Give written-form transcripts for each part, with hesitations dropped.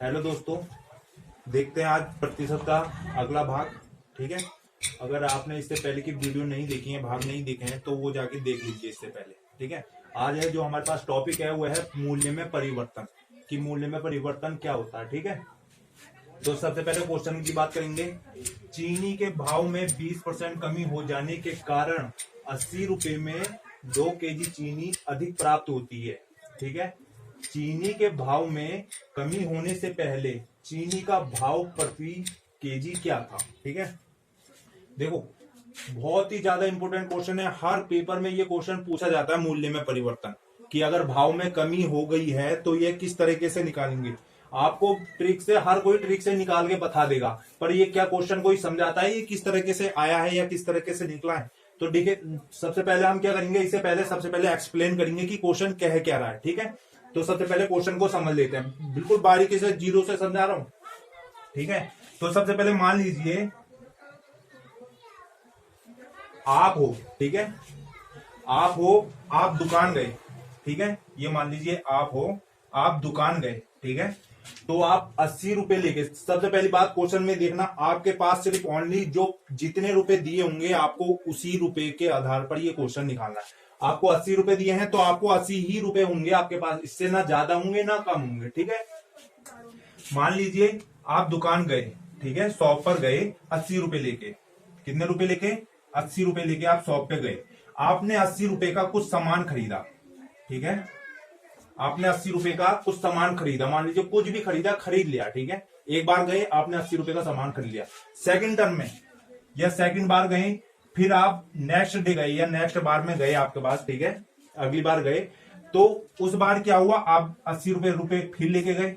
Hello दोस्तों, देखते हैं आज प्रतिशत का अगला भाग। ठीक है, अगर आपने इससे पहले की वीडियो नहीं देखी है, भाग नहीं देखे हैं, तो वो जाके देख लीजिए इससे पहले। ठीक है, आज है जो हमारे पास टॉपिक है वो है मूल्य में परिवर्तन, कि मूल्य में परिवर्तन क्या होता है। ठीक है, तो सबसे पहले क्वेश्चन की बात करेंगे। चीनी के भाव में 20% कमी हो जाने के कारण 80 रुपए में 2 केजी चीनी अधिक प्राप्त होती है। ठीक है, चीनी के भाव में कमी होने से पहले चीनी का भाव प्रति केजी क्या था। ठीक है, देखो बहुत ही ज्यादा इंपॉर्टेंट क्वेश्चन है, हर पेपर में ये क्वेश्चन पूछा जाता है। मूल्य में परिवर्तन कि अगर भाव में कमी हो गई है तो ये किस तरीके से निकालेंगे। आपको ट्रिक से, हर कोई ट्रिक से निकाल के बता देगा, पर ये क्या क्वेश्चन कोई समझाता है ये किस तरीके से आया है या किस तरीके से निकला है। तो देखिए, सबसे पहले हम क्या करेंगे, इससे पहले सबसे पहले एक्सप्लेन करेंगे कि क्वेश्चन कह क्या रहा है। ठीक है, तो सबसे पहले क्वेश्चन को समझ लेते हैं, बिल्कुल बारीकी से जीरो से समझा रहा हूं। ठीक है, तो सबसे पहले मान लीजिए आप हो। ठीक है, आप हो, आप दुकान गए। ठीक है, ये मान लीजिए आप हो, आप दुकान गए। ठीक है, तो आप 80 रुपए लेके, सबसे पहली बात क्वेश्चन में देखना, आपके पास सिर्फ ओनली जो जितने रुपए दिए होंगे आपको उसी रुपए के आधार पर ये क्वेश्चन निकालना है। आपको 80 रुपए दिए हैं तो आपको 80 ही रुपए होंगे आपके पास, इससे ना ज्यादा होंगे ना कम होंगे। ठीक है, मान लीजिए आप दुकान गए। ठीक है, शॉप पर गए 80 रुपए लेके। कितने रुपए लेके? 80 रुपए लेके आप शॉप पे गए। आपने 80 रुपए का कुछ सामान खरीदा। ठीक है, आपने 80 रुपए का कुछ सामान खरीदा, मान लीजिए कुछ भी खरीदा, खरीद लिया। ठीक है, एक बार गए आपने 80 रुपए का सामान खरीद लिया। सेकंड टर्म में या सेकंड बार गए, फिर आप नेक्स्ट डे गए या नेक्स्ट बार में गए आपके पास। ठीक है, अगली बार गए तो उस बार क्या हुआ, आप 80 रुपए फिर लेके गए।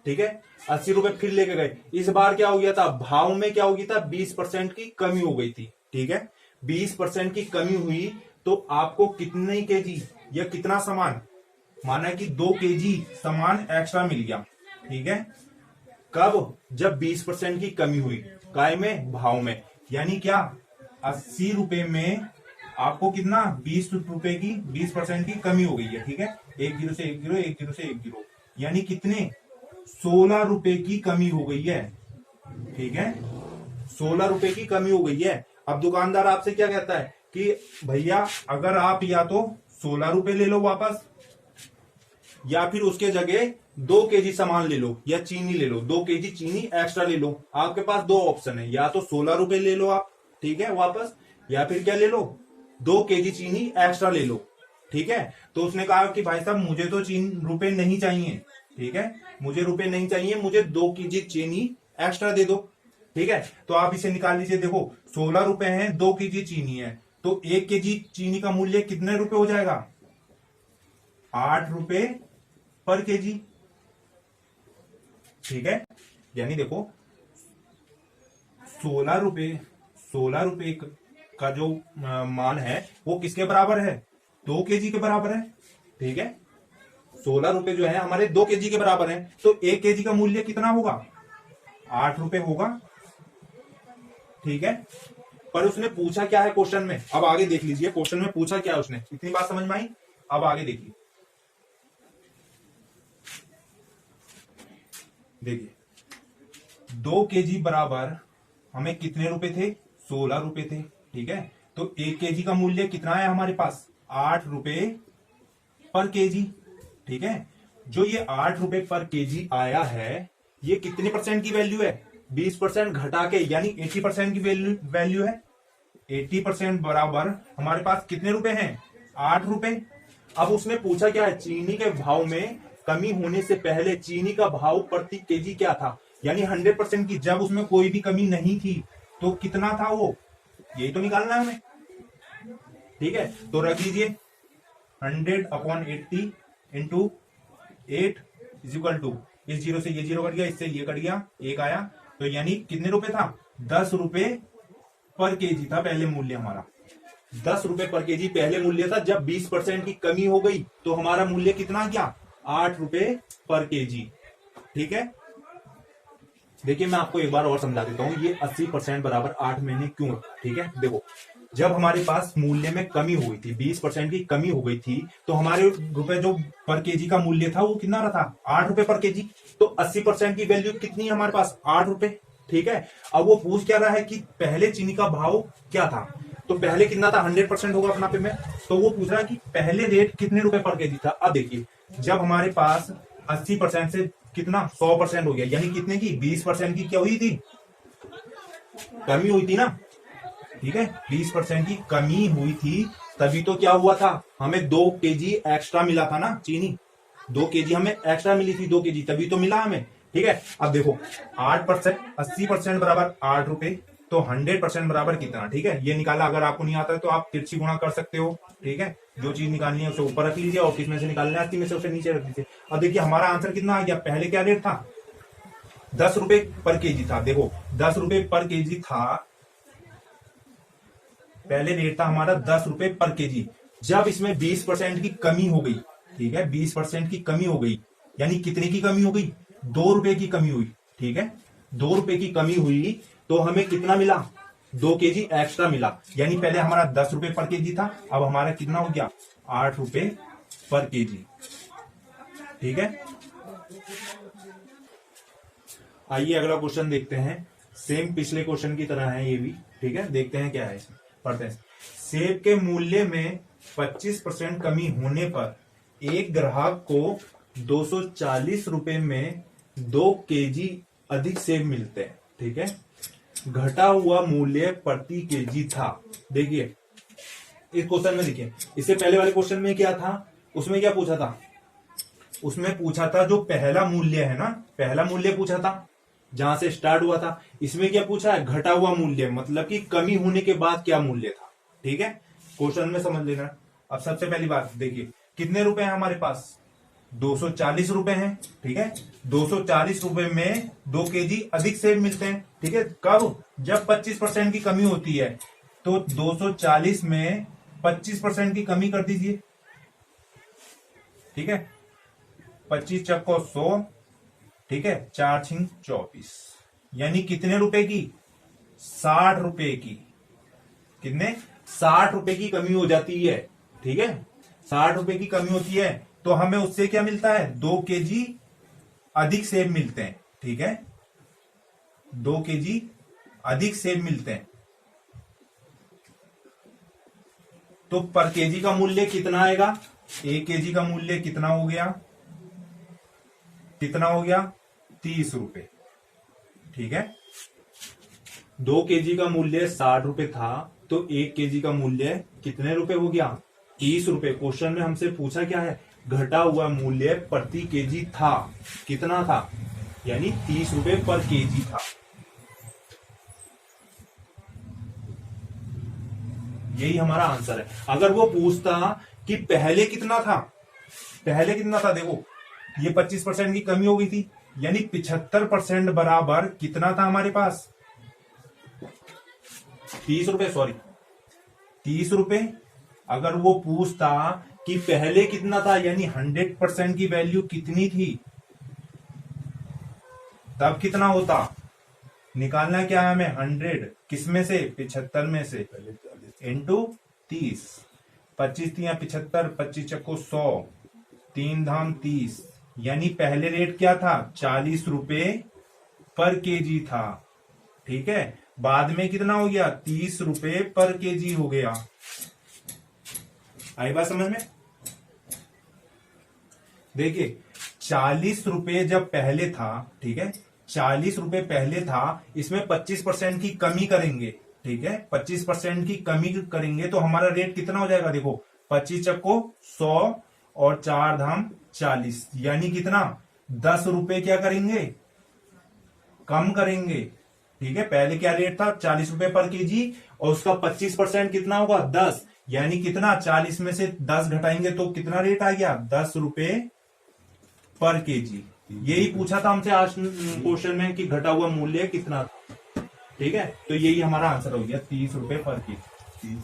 ठीक है, 80 रुपए फिर लेके गए। इस बार क्या हो गया था, भाव में क्या हो गया था, 20% की कमी हो गई थी। ठीक है, 20% की कमी हुई तो आपको कितने केजी या कितना सामान, माना कि 2 केजी सामान एक्स्ट्रा मिल गया। ठीक है, कब? जब 20% की कमी हुई, काय में, भाव में। यानी क्या, 80 रुपए में आपको कितना, 20 रुपए की 20% की कमी हो गई है। ठीक है, एक जीरो से एक जीरो, एक जीरो से एक जीरो, यानी कितने, 16 रुपए की कमी हो गई है। ठीक है, 16 रुपए की कमी हो गई है। अब दुकानदार आपसे क्या कहता है कि भैया अगर आप या तो 16 रुपए ले लो वापस, या फिर उसके जगह 2 केजी सामान ले लो या चीनी ले लो, 2 केजी चीनी एक्स्ट्रा ले लो। आपके पास दो ऑप्शन है, या तो 16 रुपए ले लो आप, ठीक है, वापस, या फिर क्या ले लो, 2 केजी चीनी एक्स्ट्रा ले लो। ठीक है, तो उसने कहा कि भाई साहब मुझे तो रुपए नहीं चाहिए। ठीक है, मुझे रुपए नहीं चाहिए, मुझे 2 केजी चीनी एक्स्ट्रा दे दो। ठीक है, तो आप इसे निकाल लीजिए। देखो 16 रुपए है, 2 केजी चीनी है, तो 1 केजी चीनी का मूल्य कितने रुपए हो जाएगा, 8 रुपए पर केजी। ठीक है, यानी देखो 16 रुपए का जो मान है वो किसके बराबर है, 2 केजी के बराबर है। ठीक है, 16 रुपए जो है हमारे 2 केजी के बराबर है, तो 1 केजी का मूल्य कितना होगा, 8 रुपए होगा। ठीक है, पर उसने पूछा क्या है क्वेश्चन में, अब आगे देख लीजिए क्वेश्चन में पूछा क्या है उसने। इतनी बात समझ में आई, अब आगे देखिए। देखिए 2 केजी बराबर हमें कितने रुपए थे, 16 रुपए थे। ठीक है, तो 1 केजी का मूल्य कितना है हमारे पास, 8 रुपए पर केजी। ठीक है, जो ये 8 रुपए पर केजी आया है, ये कितने परसेंट की वैल्यू है, 20% घटा के, यानी 80% की वैल्यू है। 80% बराबर हमारे पास कितने रुपए हैं, 8 रुपए। अब उसने पूछा क्या है, चीनी के भाव में कमी होने से पहले चीनी का भाव प्रति केजी क्या था, यानी 100% की, जब उसमें कोई भी कमी नहीं थी तो कितना था वो, यही तो निकालना है हमें। ठीक है, तो रख लीजिए 100/80 इंटू 8 इज इक्वल टू, इस जीरो से ये जीरो कट गया, इससे ये कट गया, एक आया, तो यानी कितने रुपए था, 10 रुपए पर केजी था पहले मूल्य हमारा। 10 रुपए पर केजी पहले मूल्य था। जब 20% की कमी हो गई तो हमारा मूल्य कितना गया, 8 रुपए पर केजी। ठीक है, देखिए मैं आपको एक बार और समझा देता हूं, ये 80% बराबर 8 महीने क्यों होता है। ठीक है, देखो जब हमारे पास मूल्य में कमी हुई थी, 20% की कमी हो गई थी, तो हमारे रुपए जो पर केजी का मूल्य था वो कितना रहा था, 8 रुपए पर केजी। तो 80% की वैल्यू कितनी है हमारे पास, 8 रुपए। ठीक है, अब वो पूछ क्या रहा है कि पहले चीनी का भाव क्या था, तो पहले कितना था, 100% होगा अपना पे में, तो वो पूछ रहा है कि पहले रेट कितने रुपए पर केजी था। अब देखिए, जब हमारे पास 80% से कितना 100% हो गया, यानी कितने की, 20% की क्या हुई थी, कमी हुई थी ना। ठीक है, 20% की कमी हुई थी, तभी तो क्या हुआ था, हमें 2 केजी एक्स्ट्रा मिला था ना चीनी, 2 केजी हमें एक्स्ट्रा मिली थी, 2 केजी तभी तो मिला हमें। ठीक है, अब देखो 8%, 80% बराबर 8 रुपए, तो 100% बराबर कितना। ठीक है, ये निकाला, अगर आपको नहीं आता है तो आप तिरछी गुणा कर सकते हो। ठीक है, जो चीज निकालनी है उसे ऊपर रख लीजिए और किसमें से निकालना है, 80 में से उसे नीचे रख दीजिए। अब देखिए हमारा आंसर कितना आ गया, पहले क्या रेट था, 10 रुपए पर केजी था। देखो 10 रुपए पर केजी था, पहले रेट था हमारा 10 रुपए पर केजी। जब इसमें 20% की कमी हो गई, ठीक है, 20% की कमी हो गई, यानी कितने की कमी हो गई, 2 रुपए की कमी हुई। ठीक है, 2 रुपए की कमी हुई, तो हमें कितना मिला, 2 केजी एक्स्ट्रा मिला, यानी पहले हमारा 10 रुपए पर केजी था, अब हमारा कितना हो गया, 8 रुपए पर केजी। ठीक है, आइए अगला क्वेश्चन देखते हैं, सेम पिछले क्वेश्चन की तरह है ये भी। ठीक है, देखते हैं क्या है इसमें, पढ़ते हैं। सेब के मूल्य में 25% कमी होने पर एक ग्राहक को 240 रुपए में 2 केजी अधिक सेब मिलते हैं। ठीक है, घटा हुआ मूल्य प्रति केजी था। देखिए इस क्वेश्चन में, देखिए इससे पहले वाले क्वेश्चन में क्या था, उसमें क्या पूछा था, उसमें पूछा था जो पहला मूल्य है ना, पहला मूल्य पूछा था जहां से स्टार्ट हुआ था। इसमें क्या पूछा है, घटा हुआ मूल्य, मतलब कि कमी होने के बाद क्या मूल्य था। ठीक है, क्वेश्चन में समझ लेना। अब सबसे पहली बात देखिए, कितने रुपए हैं हमारे पास, 240 रुपए हैं। ठीक है, 240 रुपए में 2 केजी अधिक सेब मिलते हैं। ठीक है, कब, जब 25% की कमी होती है, तो 240 में 25% की कमी कर दीजिए। ठीक है, 25 चक्को 100, ठीक है, 4 छिंग 24, यानी कितने रुपए की, 60 रुपए की, कितने, 60 रुपए की कमी हो जाती है। ठीक है, 60 रुपए की कमी होती है, तो हमें उससे क्या मिलता है, 2 केजी अधिक सेब मिलते हैं। ठीक है, 2 केजी अधिक सेब मिलते हैं, तो पर केजी का मूल्य कितना आएगा, 1 केजी का मूल्य कितना हो गया, कितना हो गया, 30 रुपए। ठीक है, 2 केजी का मूल्य 60 रुपए था, तो 1 केजी का मूल्य कितने रुपए हो गया, 30 रुपए। क्वेश्चन में हमसे पूछा क्या है, घटा हुआ मूल्य प्रति केजी था, कितना था, यानी 30 रुपए पर केजी था। यही हमारा आंसर है। अगर वो पूछता कि पहले कितना था, पहले कितना था, देखो ये 25% की कमी हो गई थी, यानी 75% बराबर कितना था हमारे पास, 30 रुपए, सॉरी 30 रुपए। अगर वो पूछता कि पहले कितना था, यानी 100% की वैल्यू कितनी थी, तब कितना होता, निकालना क्या है हमें, 100 किसमें से, 75 में से, इंटू 30, 25 तिया 75, 25 चक्को 100, 3 धाम 30, यानी पहले रेट क्या था, 40 रुपए पर केजी था। ठीक है, बाद में कितना हो गया, 30 रुपए पर केजी हो गया। आई बात समझ में। देखिए 40 रुपए जब पहले था, ठीक है, 40 रुपए पहले था, इसमें 25% की कमी करेंगे। ठीक है, 25% की कमी करेंगे तो हमारा रेट कितना हो जाएगा, देखो 25 चक्को 100 और 4 धाम 40, यानी कितना, 10 रुपए क्या करेंगे, कम करेंगे। ठीक है, पहले क्या रेट था, 40 रुपए पर केजी, और उसका 25% कितना होगा, 10, यानी कितना, 40 में से 10 घटाएंगे तो कितना रेट आ गया, 10 रुपए पर केजी। यही पूछा था हमसे आज क्वेश्चन में कि घटा हुआ मूल्य कितना था। ठीक है, तो यही हमारा आंसर हो गया, 30 रुपए पर केजी।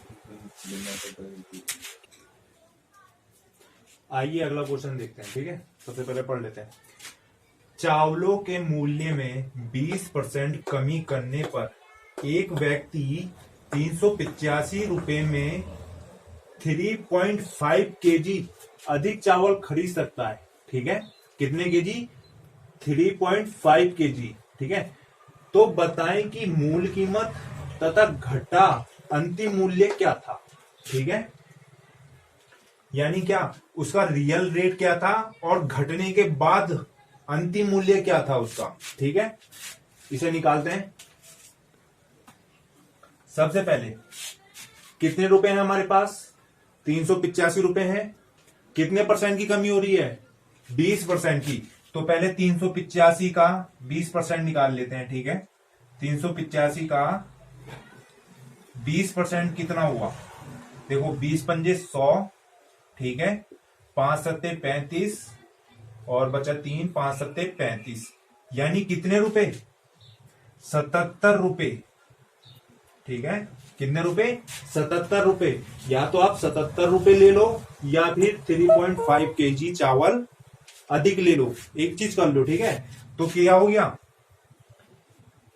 आइए अगला क्वेश्चन देखते हैं। ठीक है, सबसे पहले पढ़ लेते हैं। चावलों के मूल्य में 20% कमी करने पर एक व्यक्ति ₹385 में 3.5 kg अधिक चावल खरीद सकता है। ठीक है, कितने केजी? 3.5 kg। ठीक है, तो बताएं कि मूल कीमत तथा घटा अंतिम मूल्य क्या था। ठीक है, यानी क्या, उसका रियल रेट क्या था और घटने के बाद अंतिम मूल्य क्या था उसका। ठीक है, इसे निकालते हैं। सबसे पहले कितने रुपए हैं हमारे पास? 385 रुपए हैं। कितने परसेंट की कमी हो रही है? 20% की। तो पहले 385 का 20% निकाल लेते हैं। ठीक है, 385 का 20% कितना हुआ? देखो, 20 पंजे 100। ठीक है, 5 सत्ते 35 और बचा 3, 5 सत्ते 35, यानी कितने रुपए? 77 रुपए। ठीक है, कितने रुपए? 77 रुपए। या तो आप 77 रुपए ले लो या फिर 3.5 kg चावल अधिक ले लो, एक चीज कर लो। ठीक है, तो क्या हो गया?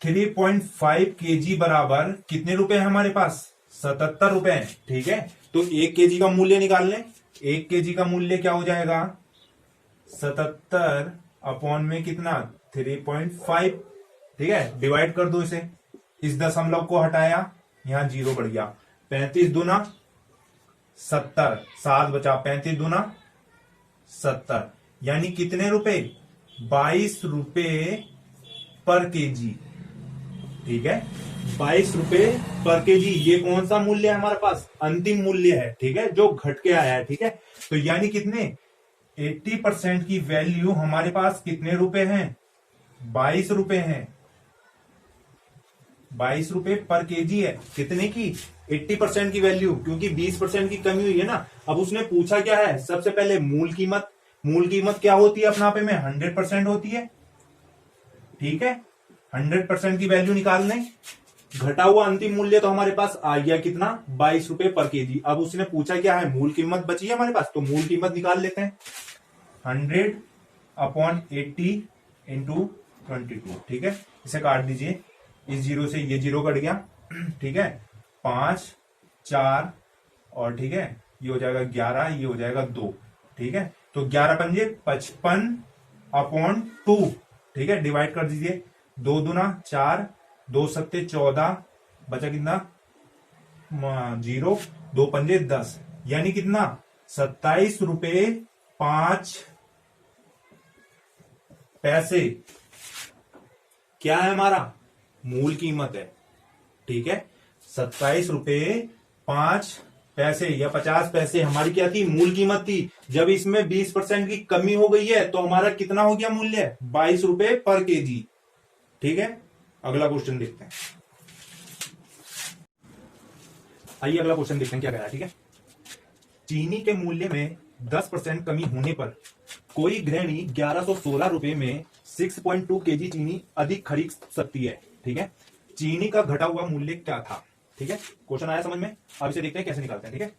3.5 kg बराबर कितने रुपए है हमारे पास? 77 रुपए है। ठीक है, तो 1 kg का मूल्य निकाल लें। 1 kg का मूल्य क्या हो जाएगा? 77 अपॉन में कितना? 3.5। ठीक है, डिवाइड कर दो इसे। इस दशमलव को हटाया, यहां 0 बढ़ गया। 35 दूना 70, 7 बचा। 35 दूना 70, यानी कितने रुपए? 22 रुपए पर केजी। ठीक है, 22 रुपए पर केजी। ये कौन सा मूल्य है हमारे पास? अंतिम मूल्य है। ठीक है, जो घट के आया है। ठीक है, तो यानी कितने? 80% की वैल्यू हमारे पास कितने रुपए हैं? 22 रुपए हैं। 22 रुपए पर केजी है। कितने की? 80% की वैल्यू, क्योंकि 20% की कमी हुई है ना। अब उसने पूछा क्या है? सबसे पहले मूल कीमत। मूल कीमत क्या होती है अपना पे में? 100% होती है। ठीक है, 100% की वैल्यू निकाल लें। घटा हुआ अंतिम मूल्य तो हमारे पास आ गया कितना? 22 रुपए पर केजी। अब उसने पूछा क्या है? मूल कीमत बची है हमारे पास, तो मूल कीमत निकाल लेते हैं। 100 अपॉन 80 इंटू 22। ठीक है, इसे काट दीजिए। इस 0 से ये 0 कट गया। ठीक है, 5 4 और ठीक है, ये हो जाएगा 11, ये हो जाएगा 2। ठीक है, तो 11 पंजे 55 अपॉन 2। ठीक है, डिवाइड कर दीजिए। 2 दूना 4, 2 सत्ते 14, बचा कितना? 0, 2 पंजे 10, यानी कितना? 27 रुपए 5 पैसे क्या है हमारा? मूल कीमत है। ठीक है, 27 रुपए 5 पैसे या 50 पैसे हमारी क्या थी? मूल कीमत थी। जब इसमें 20% की कमी हो गई है तो हमारा कितना हो गया मूल्य? 22 रुपए पर केजी। ठीक है, अगला क्वेश्चन देखते हैं। आइए अगला क्वेश्चन देखते हैं क्या कह रहा है। ठीक है, चीनी के मूल्य में 10% कमी होने पर कोई गृहिणी 1116 रुपए में 6.2 केजी चीनी अधिक खरीद सकती है। ठीक है, चीनी का घटा हुआ मूल्य क्या था? ठीक है, क्वेश्चन आया समझ में? अब इसे देखते हैं कैसे निकालते हैं। ठीक है,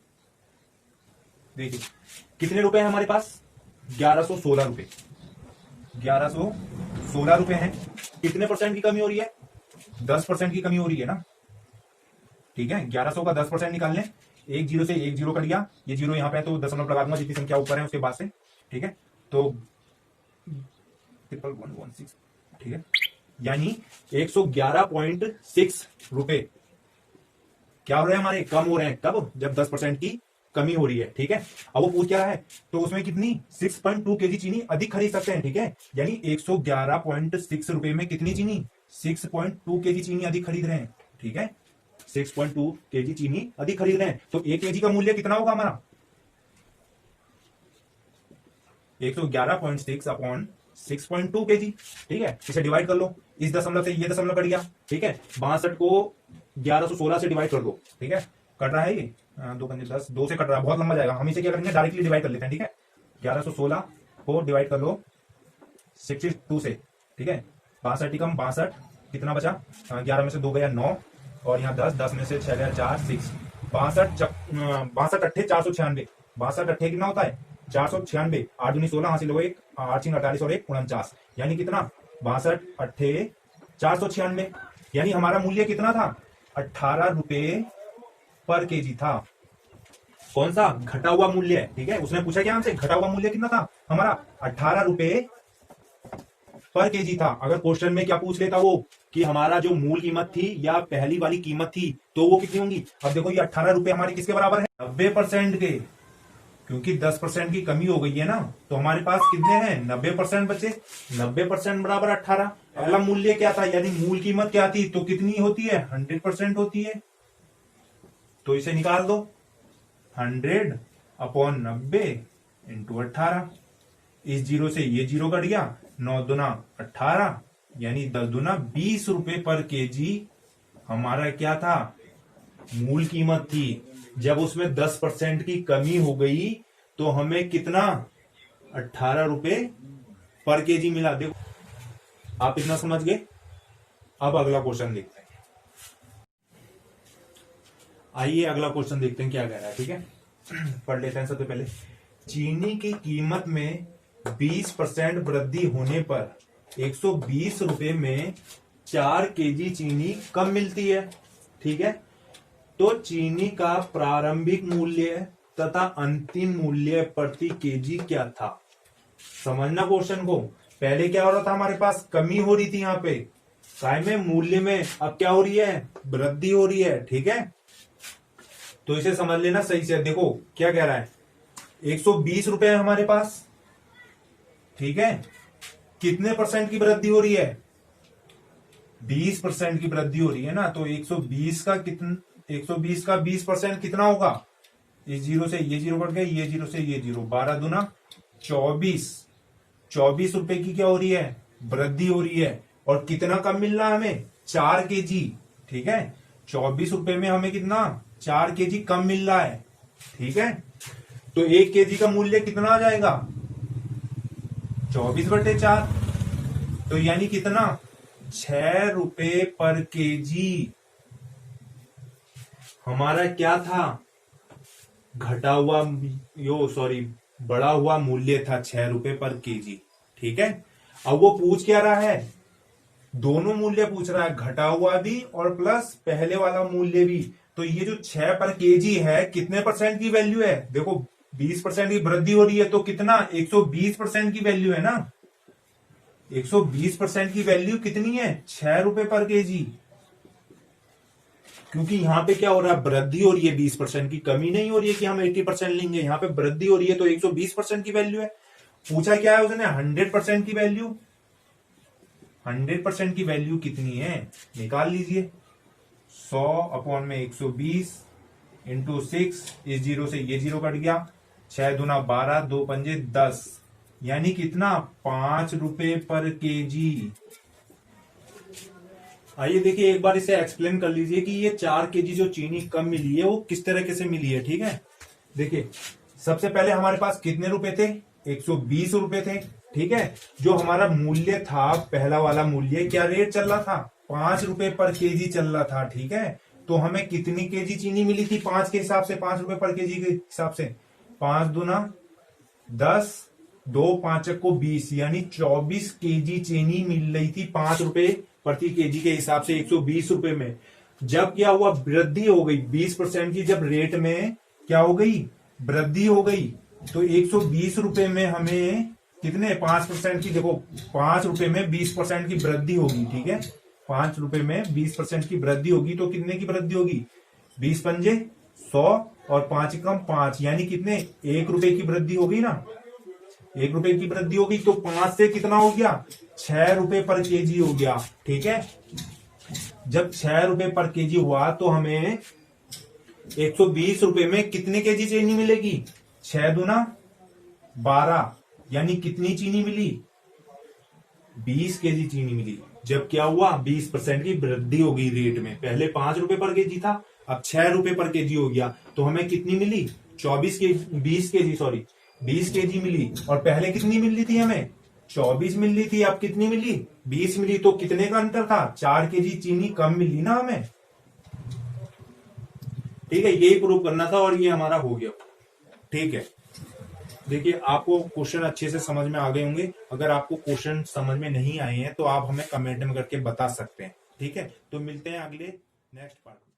देखिए कितने रुपए हैं हमारे पास? 1116 रुपए। 1116 रुपए हैं। कितने परसेंट की कमी हो रही है? 10% की कमी हो रही है ना। ठीक है, 1100 का 10% निकाल लें। 1 0 से 1 0 कट गया। ये 0 यहां पे है तो दशमलव लगा दूंगा जितनी संख्या ऊपर है उसके बाद से। ठीक है, तो 11116। ठीक है, यानी 111.6 रुपए क्या हो रहे हैं हमारे? कम हो रहे हैं। कब? जब 10% की कमी हो रही है। ठीक है, अब वो पूछ क्या रहा है? तो उसमें कितनी? 6.2 केजी चीनी अधिक खरीद सकते हैं। ठीक है, यानी 111.6 रुपए में कितनी चीनी? 6.2 केजी चीनी अधिक खरीद रहे हैं। ठीक है, 6.2 केजी चीनी अधिक खरीद रहे हैं। तो 1 केजी का मूल्य कितना होगा हमारा? 111.6 अपॉन 6.2 केजी। ठीक है, इसे डिवाइड कर लो। इस दशमलव से ये दशमलव कट गया। ठीक है, 62 को 1116 से डिवाइड कर दो। ठीक है, कट रहा है ये 2 पंजे 10, 2 से कट रहा है, बहुत लंबा जाएगा। हम इसे क्या करेंगे? डायरेक्टली डिवाइड कर लेते हैं। ठीक है, 1116 को डिवाइड कर लो 62 से। ठीक है, 62 कम 62, कितना बचा? 11 में से 2 गया 9 और यहाँ 10, 10 में से 6 गया 4, 6। 62 अट्ठे 496। 62 अट्ठे कितना होता है? 496। 8 दूनी 16, हासिल हो 1, 8 6 48 और 1 49, यानी कितना? 62 अट्ठे 496। यानी हमारा मूल्य कितना था? 18 रुपए पर केजी था। कौन सा घटा हुआ मूल्य है, ठीक है। उसने पूछा क्या हमसे, घटा हुआ मूल्य कितना था हमारा, 18 रुपए पर केजी था। अगर क्वेश्चन में क्या पूछ लेता वो कि हमारा जो मूल कीमत थी या पहली वाली कीमत थी तो वो कितनी होंगी। अब देखो ये 18 रुपए हमारे किसके बराबर है, 90% के, क्योंकि 10% की कमी हो गई है ना, तो हमारे पास कितने हैं, 90% बचे। 90% बराबर 18। अगला मूल्य क्या था, यानी मूल कीमत क्या थी, तो कितनी होती है, 100% होती है। तो इसे निकाल दो, 100/90 इंटू 18। इस जीरो से ये जीरो कट गया, 9 दूना 18, यानी 10 दूना 20 रुपए पर केजी हमारा क्या था, मूल कीमत थी। जब उसमें 10% की कमी हो गई तो हमें कितना, 18 रुपए पर केजी मिला। देखो आप इतना समझ गए। अब अगला क्वेश्चन देखते हैं। आइए अगला क्वेश्चन देखते हैं क्या कह रहा है, ठीक है। पढ़ लेते हैं सबसे पहले। चीनी की कीमत में 20% वृद्धि होने पर 120 रुपए में 4 केजी चीनी कम मिलती है, ठीक है। तो चीनी का प्रारंभिक मूल्य तथा अंतिम मूल्य प्रति केजी क्या था। समझना क्वेश्चन को। पहले क्या हो रहा था, हमारे पास कमी हो रही थी यहाँ पे काय में, मूल्य में। अब क्या हो रही है, वृद्धि हो रही है, ठीक है। तो इसे समझ लेना सही से। देखो क्या कह रहा है, 120 रुपए है हमारे पास, ठीक है। कितने परसेंट की वृद्धि हो रही है, 20% की वृद्धि हो रही है ना। तो 120 का कितना, 120 का 20% कितना होगा, इस जीरो से ये जीरो कट गया, ये जीरो से ये जीरो, 12 दूना 24। 24 रुपए की क्या हो रही है, वृद्धि हो रही है। और कितना कम मिल रहा है हमें, 4 केजी, ठीक है। 24 रुपए में हमें कितना, 4 केजी कम मिल रहा है, ठीक है। तो 1 केजी का मूल्य कितना आ जाएगा, 24/4। तो यानी कितना, 6 रुपए पर केजी हमारा क्या था, घटा हुआ बढ़ा हुआ मूल्य था 6 रुपए पर केजी, ठीक है। अब वो पूछ क्या रहा है, दोनों मूल्य पूछ रहा है, घटा हुआ भी और प्लस पहले वाला मूल्य भी। तो ये जो 6 पर केजी है कितने परसेंट की वैल्यू है, देखो 20% की वृद्धि हो रही है, तो कितना, 120% की वैल्यू है ना। 120% की वैल्यू कितनी है, 6 रुपए पर केजी। क्योंकि यहां पे क्या हो रहा है, वृद्धि हो रही है 20% की, कमी नहीं हो रही है कि हम 80% लेंगे, यहां पे वृद्धि हो रही है, तो 120% की वैल्यू है। पूछा क्या है उसने, 100% की वैल्यू। 100% की वैल्यू कितनी है, निकाल लीजिए। 100/120 इंटू 6, इस जीरो से ये जीरो कट गया, 6 दूना 12, 2 पंजे 10, यानी कितना, 5 रुपए पर केजी। आइए देखिए एक बार इसे एक्सप्लेन कर लीजिए कि ये 4 केजी जो चीनी कम मिली है वो किस तरीके से मिली है, ठीक है। देखिए सबसे पहले हमारे पास कितने रुपए थे, 120 रुपए थे, ठीक है। जो हमारा मूल्य था, पहला वाला मूल्य, क्या रेट चल रहा था, 5 रुपए पर केजी चल रहा था, ठीक है। तो हमें कितनी केजी चीनी मिली थी 5 के हिसाब से, 5 रुपए पर केजी के हिसाब से, 5 दूना 10, 2 5 को 20, यानी 24 केजी चीनी मिल रही थी 5 रुपए प्रति केजी के हिसाब से 120 रुपए में। जब क्या हुआ, वृद्धि हो गई 20% की, जब रेट में क्या हो गई, वृद्धि हो गई, तो 120 रुपए में हमें कितने, 5% की, देखो 5 रुपए में 20% की वृद्धि होगी, ठीक है। 5 रुपए में 20% की वृद्धि होगी, तो कितने की वृद्धि होगी, 20 पंजे 100 और 5 कम 5, यानी कितने, 1 रुपए की वृद्धि होगी ना। 1 रुपए की वृद्धि होगी, तो 5 से कितना हो गया, 6 रुपए पर केजी हो गया, ठीक है। जब 6 रुपए पर केजी हुआ तो हमें 120 रुपए में कितने केजी चीनी मिलेगी, 6 दूना 12, यानी कितनी चीनी मिली, 20 केजी चीनी मिली। जब क्या हुआ, 20% की वृद्धि हो गई रेट में, पहले 5 रुपए पर केजी था, अब 6 रुपए पर केजी हो गया, तो हमें कितनी मिली, 20 केजी मिली। और पहले कितनी मिल रही थी हमें, 24 मिल रही थी, अब कितनी मिली, 20 मिली। तो कितने का अंतर था, 4 केजी चीनी कम मिली ना हमें, ठीक है। यही प्रूव करना था और ये हमारा हो गया, ठीक है। देखिए आपको क्वेश्चन अच्छे से समझ में आ गए होंगे। अगर आपको क्वेश्चन समझ में नहीं आए हैं तो आप हमें कमेंट में करके बता सकते हैं, ठीक है। तो मिलते हैं अगले नेक्स्ट पार्ट में।